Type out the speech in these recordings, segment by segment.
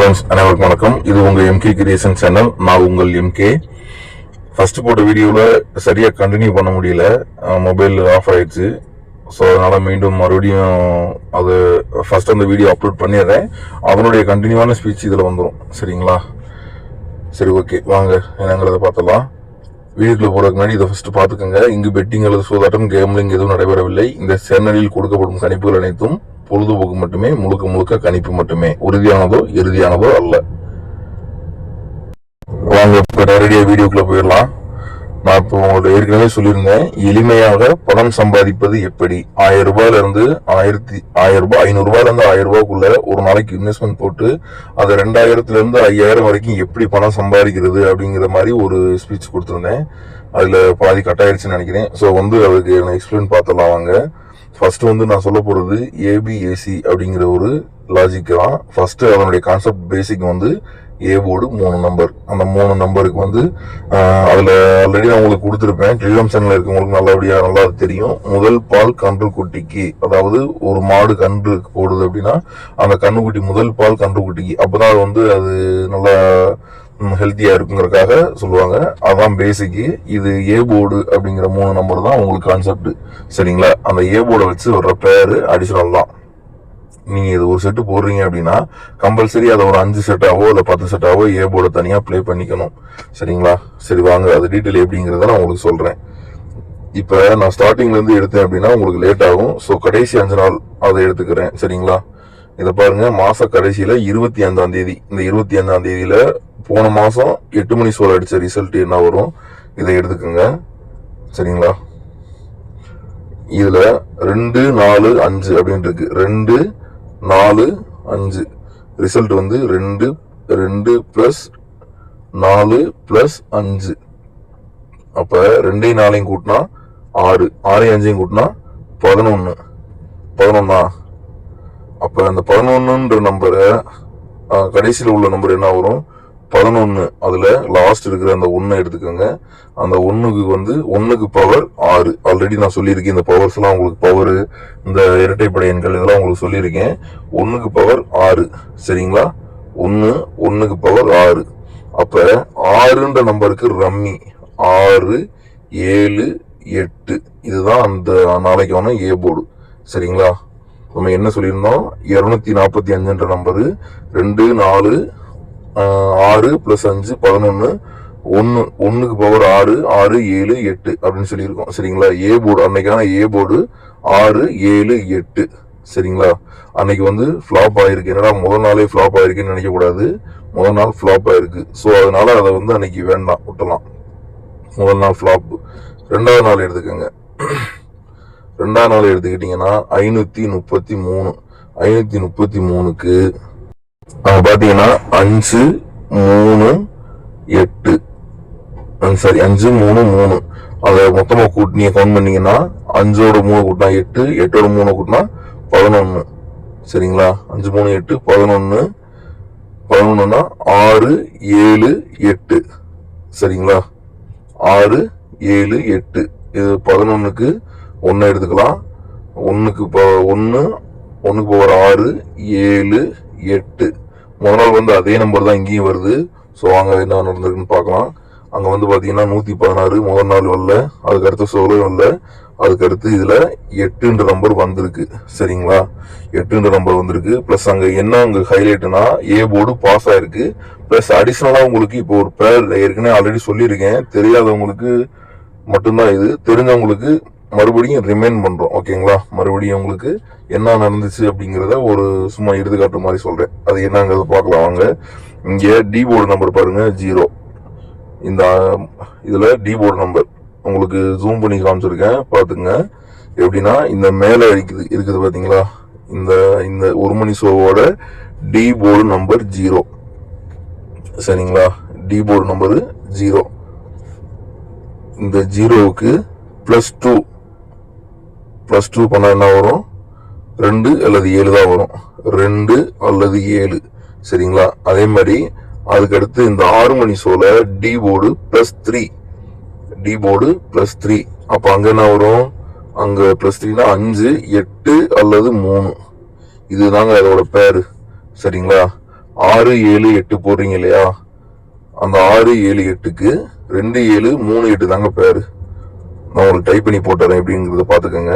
Friends அனைவருக்கும் வணக்கம். இது உங்க எம்கே கிரியேஷன் சேனல். நான் உங்கள் எம்கே. ஃபர்ஸ்ட் போட்ட வீடியோவில் சரியா கண்டினியூ பண்ண முடியல, மொபைல் ஆஃப் ஆயிடுச்சு. ஸோ அதனால மீண்டும் மறுபடியும் அது ஃபர்ஸ்ட் அந்த வீடியோ அப்லோட் பண்ணிடுறேன். அதனுடைய கண்டினியூவான ஸ்பீச் இதில் வந்துடும். சரிங்களா? சரி, ஓகே, வாங்க என்னங்கிறத பார்த்தலாம். வீடியோக்குள்ள போறதுக்கு முன்னாடி இதை ஃபர்ஸ்ட் பார்த்துக்கோங்க. இங்கு பெட்டிங் அல்லது சூதாட்டம், கேம்லிங் எதுவும் நடைபெறவில்லை. இந்த சேனலில் கொடுக்கப்படும் கணிப்புகள் அனைத்தும் பொழுதுபோக்கு மட்டுமே, முழுக்க முழுக்க கணிப்பு மட்டுமே, உறுதியானதோ இறுதியானதோ அல்ல. வாங்க இப்ப நேரடியா வீடியோக்குள்ள போயிடலாம். நான் இப்போ உங்கள்ட்ட ஏற்கனவே சொல்லியிருந்தேன், எளிமையாக பணம் சம்பாதிப்பது எப்படி. 1000 ரூபாயில இருந்து 500 ரூபாயில இருந்து 1000 ரூபாய்க்குள்ள ஒரு நாளைக்கு இன்வெஸ்ட்மெண்ட் போட்டு அது 2000 இருந்து 5000 வரைக்கும் எப்படி பணம் சம்பாதிக்கிறது அப்படிங்கிற மாதிரி ஒரு ஸ்பீச் கொடுத்துருந்தேன். அதுல பாதி கட் ஆயிடுச்சுன்னு நினைக்கிறேன். ஸோ அதுக்கு நான் எக்ஸ்பிளைன் பார்த்தலாம் வாங்க. ஃபர்ஸ்ட் நான் சொல்ல போறது ஏபிஏசி அப்படிங்கிற ஒரு லாஜிக் தான். ஃபர்ஸ்ட் அதனுடைய concept basic A board 3 number. அந்த 3 நம்பருக்கு அதுல ஆல்ரெடி நான் உங்களுக்கு கொடுத்துருப்பேன். டெலிகிராம் சேனல்ல இருக்கவங்களுக்கு நல்லா தெரியும். முதல் பால் கன்று குட்டிக்கு, அதாவது ஒரு மாடு கன்று போடுது அப்படின்னா அந்த கன்றுக்குட்டி முதல் பால் கன்றுக்குட்டிக்கு, அப்பதான் அது நல்லா ஹெல்த்தியா இருக்குங்கிறதுக்காக சொல்லுவாங்க. அதான் பேசிக்கு. இது ஏ போர்டு அப்படிங்கிற 3 நம்பர் தான் உங்களுக்கு கான்செப்ட். சரிங்களா? அந்த ஏ போர்டை வச்சு வர்ற பேரு அடிஷனல் தான். நீங்க இது ஒரு செட்டு போடுறீங்க அப்படின்னா கம்பல்சரி அதை ஒரு 5 செட்டாவோ இல்ல 10 செட்டாவோ ஏ போர்டை தனியா பிளே பண்ணிக்கணும். சரிங்களா? சரி, வாங்க அது டீட்டெயில் எப்படிங்கிறத நான் உங்களுக்கு சொல்றேன். இப்ப நான் ஸ்டார்டிங்ல இருந்து எடுத்தேன் அப்படின்னா உங்களுக்கு லேட் ஆகும். ஸோ கடைசி 5 நாள் அதை எடுத்துக்கிறேன். சரிங்களா? இதை பாருங்க, மாச கடைசியில 25ஆம் தேதி. இந்த 25ஆம் தேதியில போன மாசம் 8 மணி சோல் அடிச்ச ரிசல்ட் என்ன வரும், இதை எடுத்துக்கோங்க. சரிங்களா? இதுல 2, 4, 5 அப்படின்னு இருக்கு. 2, 4, 5 ரிசல்ட் 2, 2 பிளஸ் 4 பிளஸ் 5. அப்ப 2 4 கூட்டினா 6, 6 5 கூட்டினா 11. 11. அப்ப அந்த 11ன்ற நம்பரை கடைசியில் உள்ள நம்பர் என்ன வரும், 11. அதுல லாஸ்ட் இருக்கிற அந்த 1 எடுத்துக்கோங்க. அந்த 1க்கு பவர் 6. ஆல்ரெடி நான் சொல்லியிருக்கேன். இந்த பவர்ஸ் எல்லாம் உங்களுக்கு பவர், இந்த இரட்டைப்படை எண்கள் இதெல்லாம் உங்களுக்கு சொல்லியிருக்கேன். 1க்கு பவர் 6. சரிங்களா? 1க்கு பவர் 6. அப்ப 6ன்ற நம்பருக்கு ரம்மி 6, 7, 8. இதுதான் அந்த நாளைக்கான ஏ போர்டு. சரிங்களா? நம்ம என்ன சொல்லியிருந்தோம், 245ன்ற நம்பரு 2, 4, 6 பிளஸ் 5 11. 1க்கு பவர் 6, 6, 7, 8 அப்படின்னு சொல்லியிருக்கோம். சரிங்களா? ஏ போர்டு அன்னைக்கான ஏ போர்டு 6, 7, 8. சரிங்களா? அன்னைக்கு ஃபிளாப் ஆயிருக்கு. என்னடா முதல் நாளே ஃபிளாப் ஆயிருக்குன்னு நினைக்க கூடாது. முதல் நாள் ஃபிளாப் ஆயிருக்கு. ஸோ அதனால அதை அன்னைக்கு வேண்டாம், விட்டலாம். முதல் நாள் ஃபிளாப். 2வது நாள் எடுத்துக்கோங்க. 2வது நாள் எடுத்துக்கிட்டீங்கன்னா 533. 533க்கு பாத்தீங்கன்னா 5, 3, 8. சாரி, 5, 3, 3. அதை மொத்தமா கூட்டினீங்க கவுண்ட் பண்ணீங்கன்னா 5ஓட 3 கூட்டினா 8, 8ஓட 3 கூட்டினா 11. சரிங்களா? 5, 3, 8, 11. 11னா 6, 7, 8. சரிங்களா? 6, 7, 8. இது 11க்கு 1 எடுத்துக்கலாம். 1க்கு பவர் 6, 7, 8. முதல் நாள் அதே நம்பர் தான் இங்கேயும் வருது. ஸோ வாங்க என்ன நடந்திருக்குன்னு பார்க்கலாம். அங்க பாத்தீங்கன்னா 116 முதல் நாள் வரல, அதுக்கு அடுத்த சோலும் வரல, அதுக்கு அடுத்து இதுல 8ன்ற நம்பர் வந்திருக்கு. சரிங்களா? 8ன்ற நம்பர் வந்திருக்கு. பிளஸ் அங்க என்ன ஹைலைட்னா ஏ போர்டு பாஸ் ஆயிருக்கு. பிளஸ் அடிஷனலா உங்களுக்கு இப்போ ஒரு பேர் ஏற்கனவே ஆல்ரெடி சொல்லியிருக்கேன். தெரியாதவங்களுக்கு மட்டும்தான் இது, தெரிஞ்சவங்களுக்கு மறுபடியும் ரிமைண்ட் பண்றோம். ஓகேங்களா? மறுபடியும் உங்களுக்கு என்ன நடந்துச்சு அப்படிங்கறத ஒரு சும்மா எடுத்துக்காட்டு மாதிரி சொல்றேன். அது என்னங்கிறத பார்க்கலாம் வாங்க. இங்க டி போர்டு நம்பர் பாருங்க 0. இந்த இதுல டி போர்டு நம்பர் உங்களுக்கு ஜூம் பண்ணி காமிச்சிருக்கேன், பாத்துங்க. எப்படின்னா இந்த மேல இருக்குது பாத்தீங்களா, இந்த 1 மணி ஷோவோட டி போர்டு நம்பர் 0. சரிங்களா? The board number 0. இந்த 0க்கு +2 பண்ணா என்ன வரும், 2 அல்லது 7 தான் வரும். 2 அல்லது 7. சரிங்களா? அதே மாதிரி அதுக்கு அடுத்து இந்த 6 மணி ஷோல டி போர்டு +3. D board +3. அப்ப அங்க என்ன வரும், அங்க +3னா 5, 8 அல்லது 3. இதுதாங்க அதோட பேரு. சரிங்களா? 6 7 8 போடுறீங்க இல்லையா, அந்த 6 7 8க்கு 2 7 3 8 தாங்க பேரு. நான் உங்களுக்கு டைப் பண்ணி போட்டுறேன் எப்படிங்கிறத பாத்துக்கோங்க.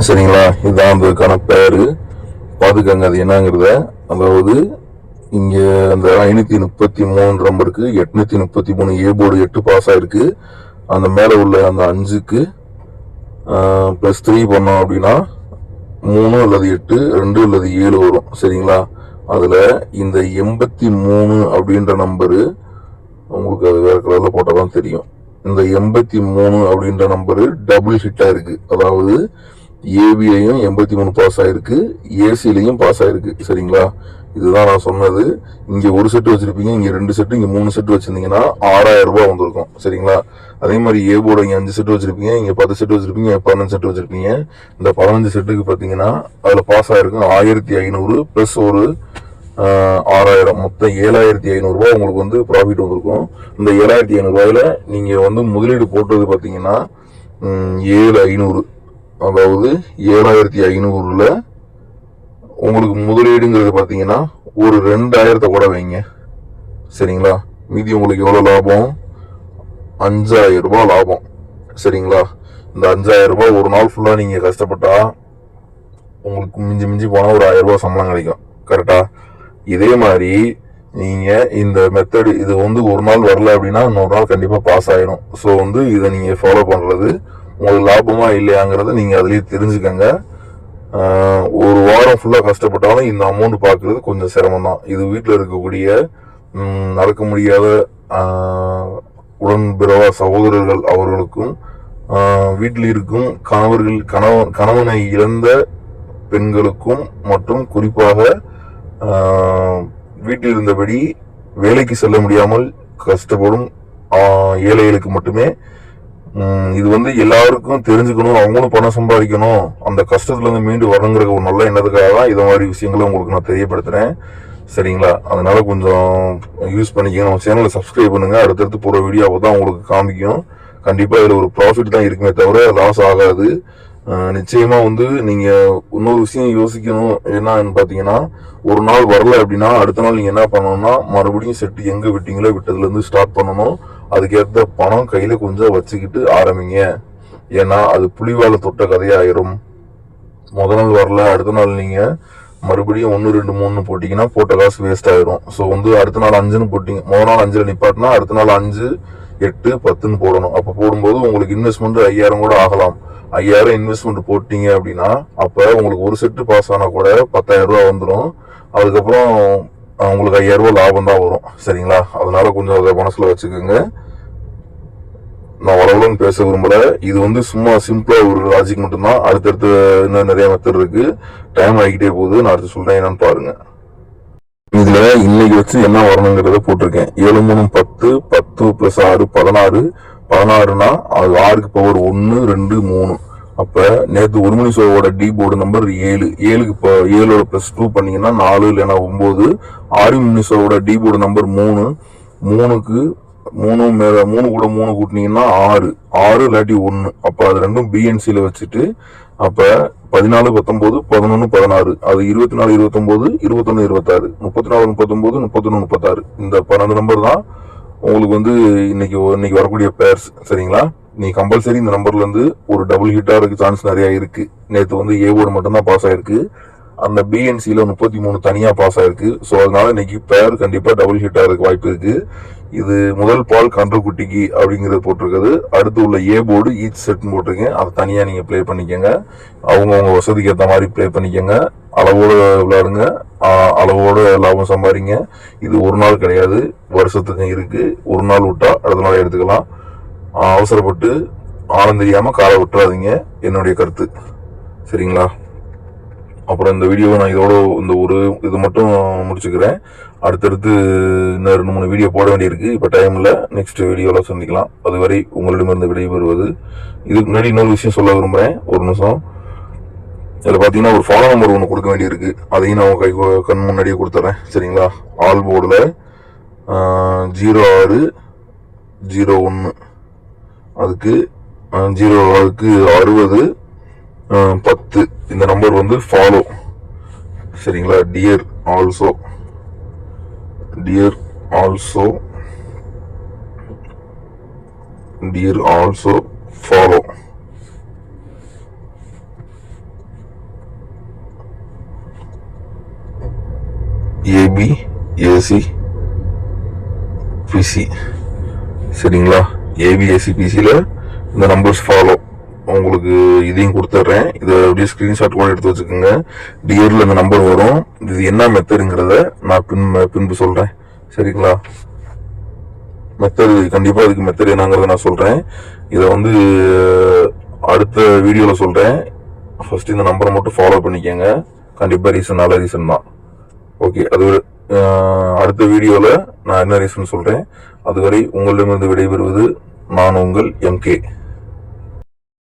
சரிங்களா, இதுதான் அதுக்கான பேரு, பாத்துக்கங்க அது என்னங்கிறத. அதாவது இங்க அந்த 533 நம்பருக்கு 833 ஏ போர்டு 8 பாஸ் ஆயிருக்கு. அந்த மேல உள்ள அந்த 5க்கு +3 பண்ணோம் அப்படின்னா 3 அல்லது 8 2 அல்லது 7 வரும். சரிங்களா, அதுல இந்த 83 அப்படின்ற நம்பரு உங்களுக்கு அது வேற கலர்ல போட்டாதான் தெரியும். இந்த 83 அப்படின்ற நம்பரு டபுள் ஹிட்டா இருக்கு. அதாவது ஏபிஐயும் 83 பாஸ் ஆயிருக்கு, ஏசிலையும் பாஸ் ஆயிருக்கு. சரிங்களா, இதுதான் நான் சொன்னது. இங்க ஒரு செட் வச்சிருப்பீங்க, இங்க 2 செட், இங்க 3 செட் வச்சிருந்தீங்கன்னா 6000 ரூபாய் வந்திருக்கும். சரிங்களா, அதே மாதிரி ஏ போர்டு இங்க 5 செட் வச்சிருப்பீங்க, இங்க 10 செட் வச்சிருப்பீங்க, 15 செட் வச்சிருப்பீங்க. இந்த 15 செட்டுக்கு பாத்தீங்கன்னா அதுல பாஸ் ஆயிருக்கும் 1500 பிளஸ் ஒரு 6000, மொத்தம் 7500 ரூபாய் உங்களுக்கு வந்து ப்ராஃபிட் வந்திருக்கும். இந்த 7500 ரூபாயில நீங்க வந்து முதலீடு போட்டது பாத்தீங்கன்னா 7500. அதாவது 7500ல உங்களுக்கு முதலீடுங்கிறது பாத்தீங்கன்னா ஒரு 2000 கூட வைங்க. சரிங்களா, மீதி உங்களுக்கு எவ்வளவு லாபம்? 5000 ரூபாய் லாபம். சரிங்களா, இந்த 5000 ரூபாய் ஒரு நாள் ஃபுல்லா நீங்க கஷ்டப்பட்டா உங்களுக்கு மிஞ்சி மிஞ்சி போனா ஒரு 1000 ரூபாய் சம்பளம் கிடைக்கும். கரெக்டா, இதே மாதிரி நீங்க இந்த மெத்தட் இது வந்து ஒரு நாள் வரல அப்படின்னா இன்னொரு நாள் கண்டிப்பா பாஸ் ஆயிடும். ஸோ வந்து இதை நீங்க ஃபாலோ பண்றது உங்களுக்கு லாபமா இல்லையாங்கிறத நீங்க அதுலயே தெரிஞ்சுக்கங்க. ஒரு வாரம் ஃபுல்லா கஷ்டப்பட்டாலும் இந்த அமௌண்ட் பாக்குறது கொஞ்சம் சிரமம் தான். இது வீட்டுல இருக்கக்கூடிய நடக்க முடியாத உடன்பிறவா சகோதரர்கள் அவர்களுக்கும் வீட்டில் இருக்கும் கணவனை இழந்த பெண்களுக்கும் மற்றும் குறிப்பாக வீட்டில் இருந்தபடி வேலைக்கு செல்ல முடியாமல் கஷ்டப்படும் ஏழைகளுக்கு மட்டுமே இது வந்து எல்லாருக்கும் தெரிஞ்சுக்கணும், அவங்களும் பணம் சம்பாதிக்கணும், அந்த கஷ்டத்துல இருந்து மீண்டு வரணுங்கிற ஒரு நல்ல எண்ணத்துக்காக தான் இதை மாதிரி விஷயங்களை உங்களுக்கு நான் தெரியப்படுத்துறேன். சரிங்களா, அதனால கொஞ்சம் யூஸ் பண்ணிக்கங்க. நம்ம சேனலை சப்ஸ்கிரைப் பண்ணுங்க, அடுத்தடுத்து போற வீடியோவை தான் உங்களுக்கு காமிக்கும். கண்டிப்பா இதுல ஒரு ப்ராஃபிட் தான் இருக்குமே தவிர லாஸ் ஆகாது. நிச்சயமா வந்து நீங்க இன்னொரு விஷயம் யோசிக்கணும். என்னன்னு பாத்தீங்கன்னா, ஒரு நாள் வரல அப்படின்னா அடுத்த நாள் நீங்க என்ன பண்ணணும்னா மறுபடியும் செட் எங்க விட்டீங்களோ விட்டதுல இருந்து ஸ்டார்ட் பண்ணணும். அதுக்கேற்ற பணம் கையில கொஞ்சம் வச்சுக்கிட்டு ஆரம்பிங்க. ஏன்னா அது புலிவால தொட்ட கதையாயிரும். முத நாள் வரல, அடுத்த நாள் நீங்க மறுபடியும் 1 2 3 போட்டீங்கன்னா போட்ட காசு வேஸ்ட் ஆயிரும். ஸோ வந்து அடுத்த நாள் 5ன்னு போட்டீங்க, முத நாள் 5ல நிப்பாட்டினா அடுத்த நாள் 5 8 10ன்னு போடணும். அப்ப போடும்போது உங்களுக்கு இன்வெஸ்ட்மெண்ட் 5000 கூட ஆகலாம். 5000 இன்வெஸ்ட்மெண்ட் போட்டீங்க அப்படின்னா அப்ப உங்களுக்கு ஒரு செட்டு பாஸ் ஆனா கூட 10000 ரூபாய் வந்துடும். அதுக்கப்புறம் உங்களுக்கு 5000 ரூபாய் லாபம் தான் வரும். சரிங்களா, அதனால கொஞ்சம் அதை மனசுல வச்சுக்கோங்க. நான் வளவலன்னு பேச விரும்பல. இது வந்து சும்மா சிம்பிளா ஒரு லாஜிக் மட்டும்தான். அடுத்தடுத்து இன்னும் நிறைய மெத்தட் இருக்கு. டைம் ஆகிக்கிட்டே போகுது, நான் அடுத்து சொல்றேன் என்னன்னு பாருங்க. இதுல இன்னைக்கு வச்சு என்ன வரணுங்கிறத போட்டிருக்கேன். 7 3 10, 10 + 6 16, 16னா அது 6க்கு பவர் 1 2 3. அப்ப நேற்று ஒரு மணி ஷோவோட டி போர்டு நம்பர் 7, 7க்கு 7ஓட +2 பண்ணீங்கன்னா 4 இல்லைன்னா 9. 6 மணி ஷோவோட டி போர்டு நம்பர் 3, 3க்கு 3 மேல 3 கூட 3 கூட்டினீங்கன்னா 6, 6 இல்லாட்டி 1. அப்ப அது ரெண்டும் பிஎன்சில வச்சுட்டு அப்ப 14 19 11 16, அது 24 29 21 26, 34 39 31 36. இந்த 12 நம்பர் தான் உங்களுக்கு வந்து இன்னைக்கு வரக்கூடிய பேர்ஸ். சரிங்களா, நீ கம்பல்சரி இந்த நம்பர்ல இருந்து ஒரு டபுள் ஹிட்டா இருக்கு சான்ஸ் நிறைய இருக்கு. நேற்று வந்து ஏ போர்டு மட்டும் தான் பாஸ் ஆயிருக்கு, அந்த பிஎன்சில 33 தனியா பாஸ் ஆயிருக்கு. ஸோ அதனால இன்னைக்கு பேர் கண்டிப்பா டபுள் ஹிட்டா இருக்க வாய்ப்பு இருக்கு. இது முதல் பால் கன்றுக்குட்டிக்கு அப்படிங்கிறது போட்டிருக்குது. அடுத்து உள்ள ஏ போர்டு ஈச் செட் போட்டிருக்கேன், அதை தனியா நீங்க பிளே பண்ணிக்கங்க. அவங்க வசதிக்கு ஏற்ற மாதிரி பிளே பண்ணிக்கங்க. அளவோட விளையாடுங்க, அளவோட லாபம் சம்பாதிங்க. இது ஒரு நாள் கிடையாது, வருஷத்துக்கு இருக்கு. ஒரு நாள் விட்டா அடுத்த நாள் எடுத்துக்கலாம். அவசரப்பட்டு ஆழம் தெரியாம காலை விட்டுறாதீங்க, என்னுடைய கருத்து. சரிங்களா, அப்புறம் இந்த வீடியோவை நான் இதோட இந்த ஒரு இது மட்டும் முடிச்சுக்கிறேன். அடுத்தடுத்து இன்னும் 2 3 வீடியோ போட வேண்டியிருக்கு. இப்போ டைம் இல்லை, நெக்ஸ்ட் வீடியோவில் சந்திக்கலாம். அதுவரை உங்களிடமிருந்து விடைபெறுவது. இதுக்கு முன்னாடி இன்னொரு விஷயம் சொல்ல விரும்புகிறேன், ஒரு நிமிஷம். இதில் பார்த்தீங்கன்னா ஒரு ஃபாலோ நம்பர் ஒன்று கொடுக்க வேண்டியிருக்கு, அதையும் நான் கண் முன்னாடியே கொடுத்துட்றேன். சரிங்களா, ஆல் போர்டில் 06 01, அதுக்கு 0க்கு 60 10 இந்த நம்பர் வந்து ஃபாலோ. சரிங்களா. Dear also follow. AB AC BC சரிங்களா. ஏபிஎஸ்சி பிசியில் இந்த நம்பர்ஸ் ஃபாலோ. உங்களுக்கு இதையும் கொடுத்துட்றேன், இதை அப்படியே ஸ்க்ரீன்ஷாட் கூட எடுத்து வச்சுக்கோங்க. டியரில் இந்த நம்பர் வரும். இது என்ன மெத்தடுங்கிறத நான் பின்பு சொல்கிறேன் சரிங்களா. மெத்தடு கண்டிப்பாக இதுக்கு மெத்தடு என்னங்கிறத நான் சொல்கிறேன். இதை வந்து அடுத்த வீடியோவில் சொல்கிறேன். ஃபர்ஸ்ட் இந்த நம்பரை மட்டும் ஃபாலோ பண்ணிக்கோங்க. கண்டிப்பாக ரீசன் நல்ல ரீசன் தான். ஓகே, அது அடுத்த வீடியோவில் நான் என்ன ரீசன் சொல்கிறேன். அதுவரை உங்களிடமிருந்து விடைபெறுவது நான் உங்கள் MK.